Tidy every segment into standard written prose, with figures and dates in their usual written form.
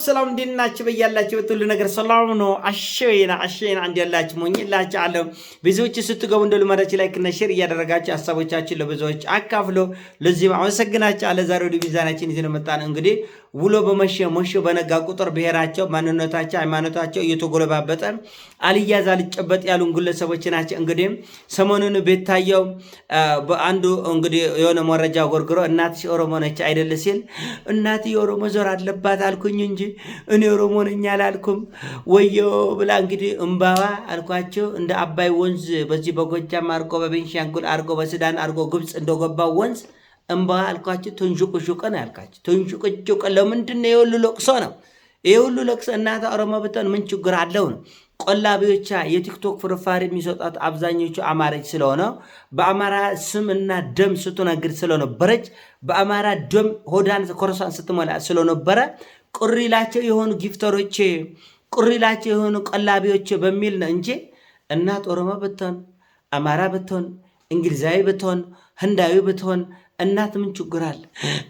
ሰላም እንዲናችሁ በያላችሁ ሁሉ ነገር ሰላም ነው። አሸይና አንድ ያላችሁ ሞኝላችሁ አለ ብዙዎች ስትገቡ እንደሉ ማዳች ላይክ እና ሼር እያደረጋችሁ ሐሳቦቻችሁን ለብዙዎች አካፍሎ ለዚህ አመሰግናችሁ አለ። ዛሬ ወደ ሚዛናችን ይዘን መጣን። እንግዲህ ውሎ በመሸ በነጋ ቁጥር ብሔራቸው፣ ማንነታቸው፣ ሃይማኖታቸው እየተጎለባበጠ አልያዝ አልጨበጥ ያሉ ግለሰቦች ናቸው። እንግዲህ ሰሞኑን ቤታየው በአንዱ እንግዲህ የሆነ መረጃ ጎርግሮ እናትሽ ኦሮሞ ነች አይደል ሲል እናት የኦሮሞ ዘር አለባት አልኩኝ እንጂ እኔ ኦሮሞ ነኝ አላልኩም ወዮ ብላ እንግዲህ እምባዋ አልኳቸው እንደ አባይ ወንዝ በዚህ በጎጃም አርጎ በቤንሻንጉል አርጎ በሱዳን አርጎ ግብጽ እንደገባው ወንዝ እምባዋ አልኳቸው ተንሹቅሹቅ ነው ያልኳቸው። ተንሹቅሹቅ ለምንድን ነው? የሁሉ ለቅሶ ነው። የሁሉ ለቅሶ እናት ኦሮሞ ብትሆን ምን ችግር አለው ነው። ቆላቢዎቿ የቲክቶክ ፍርፋሪ የሚሰጣት አብዛኞቹ አማራጭ ስለሆነ በአማራ ስም እና ደም ስትነግድ ስለነበረች በአማራ ደም ሆዳን ኮርሷን ስትሞላ ስለነበረ ቁሪላቸው የሆኑ ጊፍተሮች ቁሪላቸው የሆኑ ቆላቢዎች በሚል ነው እንጂ እናት ኦሮሞ ብትሆን አማራ ብትሆን እንግሊዛዊ ብትሆን ህንዳዊ ብትሆን እናት ምን ችግር አለ?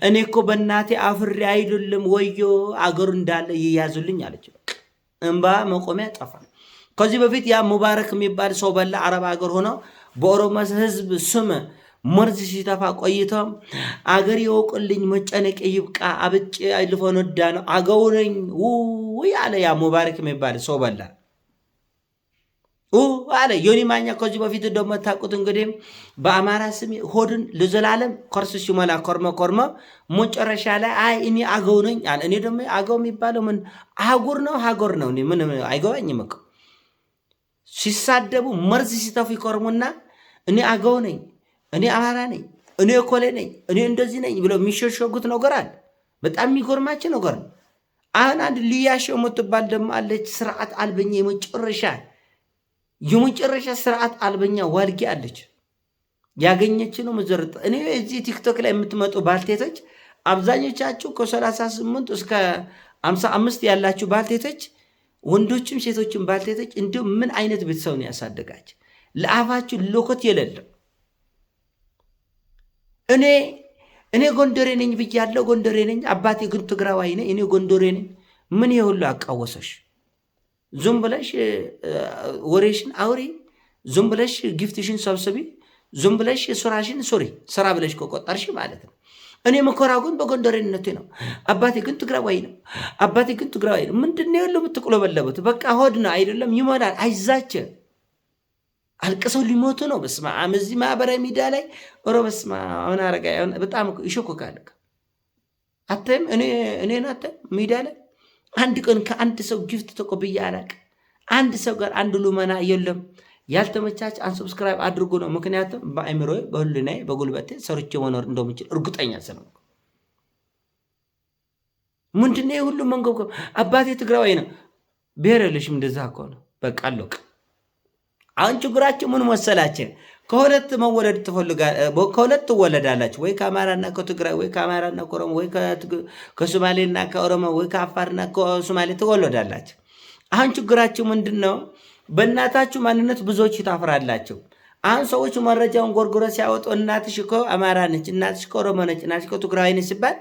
እኔ እኮ በእናቴ አፍሬ አይደለም ወዮ አገሩ እንዳለ ይያዙልኝ አለች። እንባ መቆሚያ ጠፋ። ከዚህ በፊት ያ ሙባረክ የሚባል ሰው በላ አረብ ሀገር ሆኖ በኦሮሞ ህዝብ ስም መርዝ ሲተፋ ቆይቶ አገር ይወቅልኝ መጨነቅ ይብቃ አብጭ አይልፎን ወዳ ነው አገውነኝ ውይ አለ። ያ ሙባረክ የሚባል ሰው በላ አለ። ዮኒ ማኛ ከዚህ በፊት ደግሞ ታውቁት እንግዲህ በአማራ ስም ሆድን ለዘላለም ኮርስ ሲሞላ ኮርመ መጨረሻ ላይ አይ እኔ አገው ነኝ አለ። እኔ ደግሞ አገው የሚባለው ምን አህጉር ነው ሀገር ነው? እኔ ምን አይገባኝም እኮ ሲሳደቡ መርዝ ሲተፉ ይቆርሙና እኔ አገው ነኝ፣ እኔ አማራ ነኝ፣ እኔ ኮሌ ነኝ፣ እኔ እንደዚህ ነኝ ብለው የሚሸሸጉት ነገር አለ። በጣም የሚጎርማቸው ነገር ነው። አሁን አንድ ልያሸው የምትባል ደግሞ አለች። ስርዓት አልበኛ የመጨረሻ ስርዓት አልበኛ ዋልጌ አለች። ያገኘች ነው መዘርጥ። እኔ እዚህ ቲክቶክ ላይ የምትመጡ ባልቴቶች አብዛኞቻችሁ ከ38 እስከ 55 ያላችሁ ባልቴቶች ወንዶችም ሴቶችም ባልቴቶች እንዲሁ ምን አይነት ቤተሰብ ነው ያሳደጋች? ለአፋችሁ ሎኮት የሌለው እኔ ጎንደሬ ነኝ ብያለሁ። ጎንደሬ ነኝ፣ አባቴ ግን ትግራዋይ ነኝ፣ እኔ ጎንደሬ ነኝ። ምን ይሁሉ አቃወሰሽ? ዝም ብለሽ ወሬሽን አውሪ፣ ዝም ብለሽ ጊፍትሽን ሰብስቢ፣ ዝም ብለሽ ሱራሽን ሱሪ። ስራ ብለሽ ከቆጠርሽ ማለት ነው። እኔ መኮራው ግን በጎንደሬነቴ ነው፣ አባቴ ግን ትግራዋይ ነው፣ አባቴ ግን ትግራዋይ ነው። ምንድነው ያለው የምትቆለበለቡት? በቃ ሆድ ነው አይደለም፣ ይሞላል። አይዛቸው አልቅሰው ሊሞቱ ነው። በስመ አብ። እዚህ ማህበራዊ ሚዲያ ላይ ኦሮ በስመ አብ አረጋ በጣም ይሾኩካል። አተም እኔ ናተ ሚዲያ ላይ አንድ ቀን ከአንድ ሰው ጊፍት ተቆብዬ አላውቅም። አንድ ሰው ጋር አንድ ሉመና የለም። ያልተመቻች አንሰብስክራይብ አድርጎ ነው። ምክንያቱም በአእምሮዬ በሁሉናዬ በጉልበቴ ሰርቼ መኖር እንደምችል እርግጠኛ ስለሆንኩ። ምንድነው ሁሉ መንገብገብ? አባቴ ትግራዋይ ነው። ብሔር የለሽም። እንደዛ እኮ ነው። በቃ አለቀ። አሁን ችግራችሁ ምን መሰላችሁ? ከሁለት መወለድ ከሁለት ትወለዳላችሁ። ወይ ከአማራና ከትግራይ፣ ወይ ከአማራና ከኦሮሞ፣ ወይ ከሶማሌና ከኦሮሞ፣ ወይ ከአፋርና ከሶማሌ ትወለዳላችሁ። አሁን ችግራችሁ ምንድን ነው? በእናታችሁ ማንነት ብዙዎች ታፍራላችሁ። አሁን ሰዎች መረጃውን ጎርጎሮ ሲያወጡ እናትሽ እኮ አማራ ነች፣ እናትሽ እኮ ኦሮሞ ነች፣ እናትሽ እኮ ትግራዊ ነች ሲባል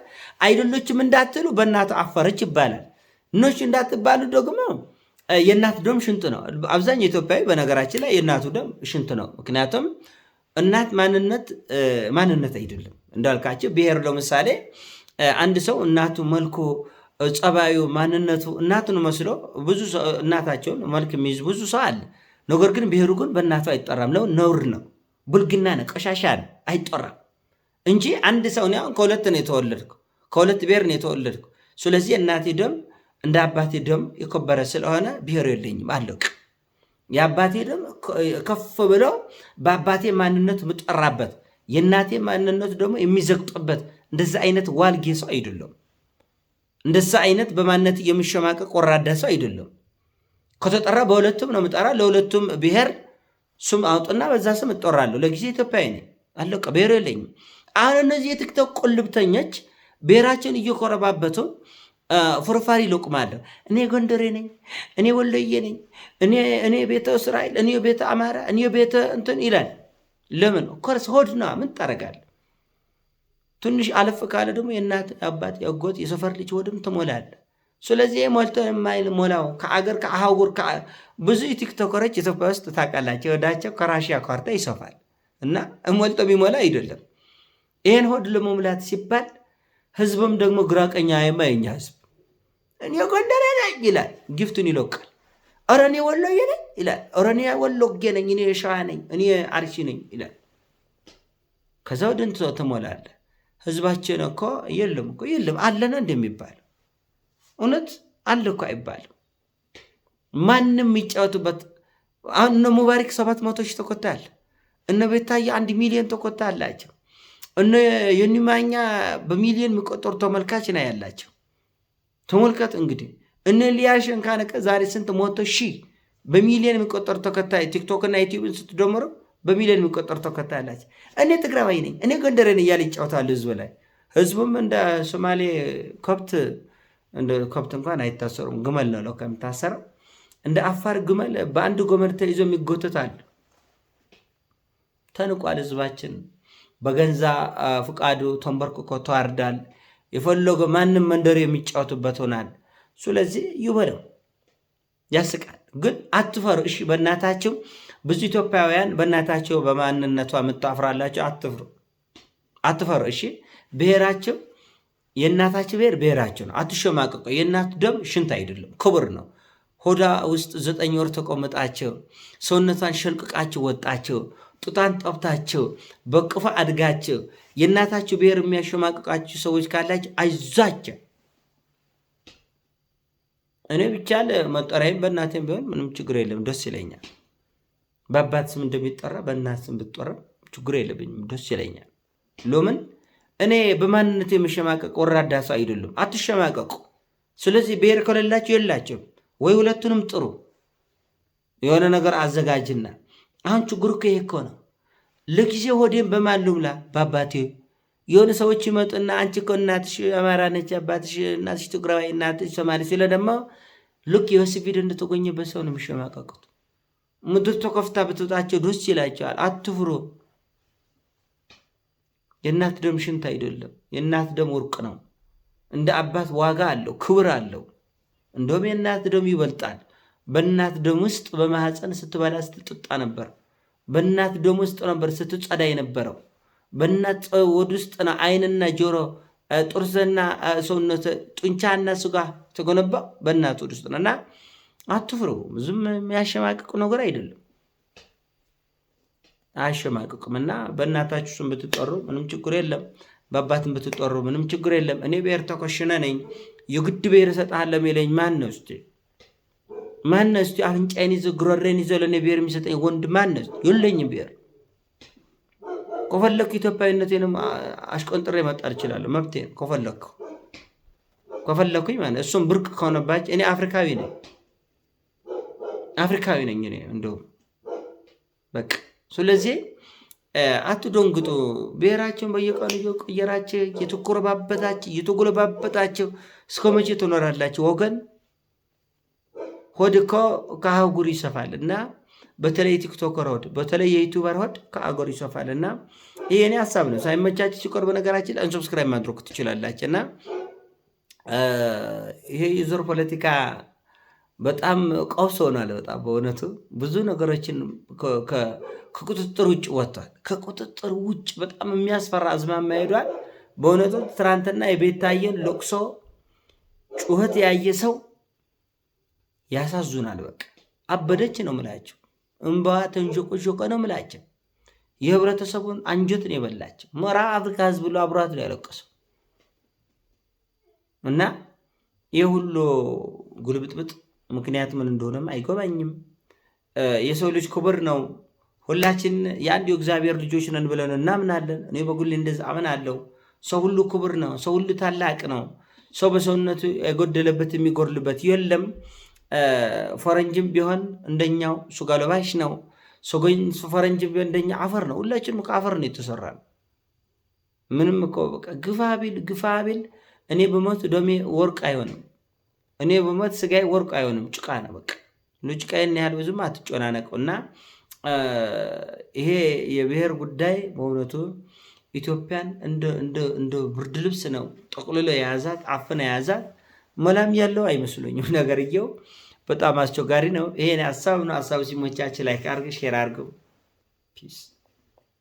አይደሎችም እንዳትሉ በእናቱ አፈረች ይባላል። እኖች እንዳትባሉ ደግሞ የእናት ደም ሽንት ነው። አብዛኛው ኢትዮጵያዊ በነገራችን ላይ የእናቱ ደም ሽንት ነው። ምክንያቱም እናት ማንነት አይደለም። እንዳልካቸው ብሔር ለምሳሌ አንድ ሰው እናቱ መልኩ፣ ጸባዩ፣ ማንነቱ እናቱን መስሎ ብዙ እናታቸውን መልክ የሚይዝ ብዙ ሰው አለ። ነገር ግን ብሔሩ ግን በእናቱ አይጠራም። ለው ነውር ነው፣ ብልግና ነው፣ ቆሻሻ ነው፣ አይጠራም እንጂ አንድ ሰው ነው ከሁለት ነው የተወለድኩ፣ ከሁለት ብሔር ነው የተወለድኩ። ስለዚህ እናቴ ደም እንደ አባቴ ደም የከበረ ስለሆነ ብሔር የለኝም አለቅ። የአባቴ ደም ከፍ ብሎ በአባቴ ማንነት የምጠራበት የእናቴ ማንነቱ ደግሞ የሚዘግጥበት እንደዛ አይነት ዋልጌ ሰው አይደለም። እንደዛ አይነት በማንነት የሚሸማቀቅ ወራዳ ሰው አይደለም። ከተጠራ በሁለቱም ነው የምጠራ። ለሁለቱም ብሔር ስም አውጥና በዛ ስም እጠራለሁ። ለጊዜ ኢትዮጵያዊ ነኝ አለቀ። ብሔር የለኝም። አሁን እነዚህ የቲክቶክ ቁልብተኞች ብሔራቸውን እየኮረባበቱ ፍርፋሪ ይለቁማለሁ። እኔ ጎንደሬ ነኝ፣ እኔ ወሎዬ ነኝ፣ እኔ ቤተ እስራኤል፣ እኔ ቤተ አማራ፣ እኔ ቤተ እንትን ይላል። ለምን ኮርስ ሆድና ምን ታረጋለህ? ትንሽ አለፍ ካለ ደግሞ የእናት አባት የአጎት የሰፈር ልጅ ሆድም ትሞላለህ። ስለዚህ ሞልቶ የማይሞላው ከአገር ከአህጉር ብዙ ቲክቶከሮች ኢትዮጵያ ውስጥ ታውቃላቸው፣ ወዳቸው ከራሽያ ካርታ ይሰፋል እና ሞልቶ ቢሞላ አይደለም። ይህን ሆድ ለመሙላት ሲባል ህዝብም ደግሞ ግራ ቀኝ አየማ የኛ ህዝብ እኔ ጎንደሬ ነኝ ይላል፣ ጊፍቱን ይለቃል። ኧረ እኔ ወሎዬ ነኝ ይላል። ኧረ እኔ ወሎጌ ነኝ፣ እኔ ሸዋ ነኝ፣ እኔ አርሲ ነኝ ይላል። ከዛ ወደን ትሞላለህ። ህዝባችን እኮ የለም እኮ የለም አለና እንደሚባል እውነት አለ እኮ አይባልም። ማንም የሚጫወቱበት አሁን እነ ሙባሪክ 700 ሺህ ተከታይ አለ። እነ ቤታዬ 1 ሚሊዮን ተከታይ አላቸው። እነ የኒማኛ በሚሊዮን የሚቆጠሩ ተመልካች ነው ያላቸው። ተመልከት እንግዲህ እነ ሊያሸን ካነቀ ዛሬ ስንት መቶ ሺህ በሚሊዮን የሚቆጠሩ ተከታይ ቲክቶክ እና ዩቲዩብን ስትደምረው በሚሊዮን የሚቆጠሩ ተከታይ አላቸው። እኔ ትግራዋይ ነኝ፣ እኔ ጎንደሬ ነኝ እያለ ይጫወታሉ ህዝብ ላይ። ህዝቡም እንደ ሶማሌ ከብት እንኳን አይታሰሩም፣ ግመል ነው ከሚታሰረው። እንደ አፋር ግመል በአንድ ጎመድ ተይዞ የሚጎተታል። ተንቋል ህዝባችን። በገንዛ ፍቃዱ ተንበርክኮ ተዋርዳል። የፈለገ ማንም መንደር የሚጫወቱበት ሆናል። ስለዚህ ይበለው፣ ያስቃል። ግን አትፈሩ እሺ። በእናታቸው ብዙ ኢትዮጵያውያን በእናታቸው በማንነቷ የምታፍራላቸው አትፈሩ እሺ። ብሔራቸው የእናታቸው ብሔር ብሔራቸው ነው። አትሸማቀቁ። የእናት ደም ሽንት አይደለም፣ ክብር ነው። ሆዳ ውስጥ 9 ወር ተቆምጣቸው ሰውነቷን ሸልቅቃቸው ወጣቸው ጡታን ጠብታቸው በቅፋ አድጋቸው የእናታቸው ብሔር የሚያሸማቅቃቸው ሰዎች ካላቸው አይዟቸው። እኔ ብቻ ለመጠሪያም በእናቴም ቢሆን ምንም ችግር የለም፣ ደስ ይለኛል። በአባት ስም እንደሚጠራ በእናት ስም ብትጠራ ችግር የለብኝም፣ ደስ ይለኛል። ለምን እኔ በማንነት የመሸማቀቅ ወራዳ ሰው አይደለም። አትሸማቀቁ። ስለዚህ ብሔር ከሌላቸው የላቸው ወይ ሁለቱንም ጥሩ የሆነ ነገር አዘጋጅና። አሁን ችግሩ እኮ ይሄ እኮ ነው። ለጊዜ ሆዴን በማን ልሙላ? በአባቴ የሆነ ሰዎች ይመጡና አንቺ እኮ እናትሽ አማራ ነች፣ አባትሽ እናትሽ ትግራዋይ፣ እናትሽ ሶማሌ ሲለ ደግሞ ልክ የወስቢድ እንደተጎኘበት ሰው ነው የሚሸማቀቁት። ምድር ተከፍታ ብትወጣቸው ደስ ይላቸዋል። አትፍሩ። የእናት ደም ሽንት አይደለም። የእናት ደም ወርቅ ነው። እንደ አባት ዋጋ አለው፣ ክብር አለው። እንደውም የእናት ደም ይበልጣል። በእናት ደም ውስጥ በማህፀን ስትበላ ስትጠጣ ነበር። በእናት ደም ውስጥ ነበር ስትጸዳ የነበረው። በእናት ወድ ውስጥ ነው አይንና ጆሮ፣ ጥርስና ሰውነት፣ ጡንቻና ስጋ ተገነባ በእናት ወድ ውስጥ ነው። እና አትፍሩ። ዝም የሚያሸማቅቁ ነገር አይደለም፣ አያሸማቅቁም። እና በእናታችሁ ስም ብትጠሩ ምንም ችግር የለም፣ በአባትም ብትጠሩ ምንም ችግር የለም። እኔ ብሔር ተኮሽነ ነኝ የግድ ብሔር እሰጥሃለሁ የሚለኝ ማን ነው እስቲ? ማን ነው እስቲ? አፍንጫዬን ይዞ ጉሮሬን ይዞ ለእኔ ብሔር የሚሰጠኝ ወንድ ማን ነው? የለኝም ብሔር። ከፈለኩ ኢትዮጵያዊነቴንም አሽቆንጥሬ መጣል እችላለሁ፣ መብቴ ነው። ከፈለኩኝ ማለት እሱም ብርቅ ከሆነባቸው እኔ አፍሪካዊ ነኝ እኔ እንደውም በቃ። ስለዚህ አትደንግጡ። ብሔራቸውን በየቀኑ እየቀየራችሁ እየተጎለባበጣችሁ እስከ መቼ ትኖራላችሁ ወገን? ሆድ እኮ ከአህጉር ይሰፋል እና በተለይ ቲክቶከር ሆድ፣ በተለይ የዩቱበር ሆድ ከአገር ይሰፋል እና ይሄ እኔ ሀሳብ ነው። ሳይመቻችሁ ሲቀር በነገራችን አንሰብስክራይብ ማድረግ ትችላላችሁ። እና ይሄ የዘር ፖለቲካ በጣም ቀውስ ሆኗል። በጣም በእውነቱ ብዙ ነገሮችን ከቁጥጥር ውጭ ወጥቷል። ከቁጥጥር ውጭ በጣም የሚያስፈራ አዝማሚያ ሄዷል። በእውነቱ ትናንትና የቤታየን ለቅሶ ጩኸት ያየ ሰው ያሳዙናል። በቃ አበደች ነው ምላቸው። እንባዋ ተንሾቆሾቀ ነው ምላቸው። የህብረተሰቡን አንጀትን የበላቸው ምዕራብ አፍሪካ ህዝብ ብሎ አብሯት ነው ያለቀሰው። እና ይህ ሁሉ ጉልብጥብጥ ምክንያት ምን እንደሆነም አይገባኝም። የሰው ልጅ ክቡር ነው። ሁላችን የአንድ የእግዚአብሔር ልጆች ነን ብለን እናምናለን። እኔ በግሌ እንደዛ አምናለሁ። ሰው ሁሉ ክቡር ነው። ሰው ሁሉ ታላቅ ነው። ሰው በሰውነቱ የጎደለበት የሚጎርልበት የለም። ፈረንጅም ቢሆን እንደኛው ሱጋ ለባሽ ነው። ፈረንጅም ቢሆን እንደኛ አፈር ነው። ሁላችንም ከአፈር ነው የተሰራን። ምንም እኮ በቃ ግፋ ቢል እኔ በሞት ደሜ ወርቅ አይሆንም። እኔ በሞት ስጋዬ ወርቅ አይሆንም፣ ጭቃ ነው። በቃ ጭቃዬን ያህል ብዙም አትጨናነቀው። እና ይሄ የብሔር ጉዳይ በእውነቱ ኢትዮጵያን እንደ ብርድ ልብስ ነው ጠቅልሎ የያዛት፣ አፍነ የያዛት። መላም ያለው አይመስሉኝም። ነገርየው በጣም አስቸጋሪ ነው። ይሄን ሀሳብ ነው። ሀሳብ ሲሞቻችን ላይ አድርግ ሼር አድርገው። ፒስ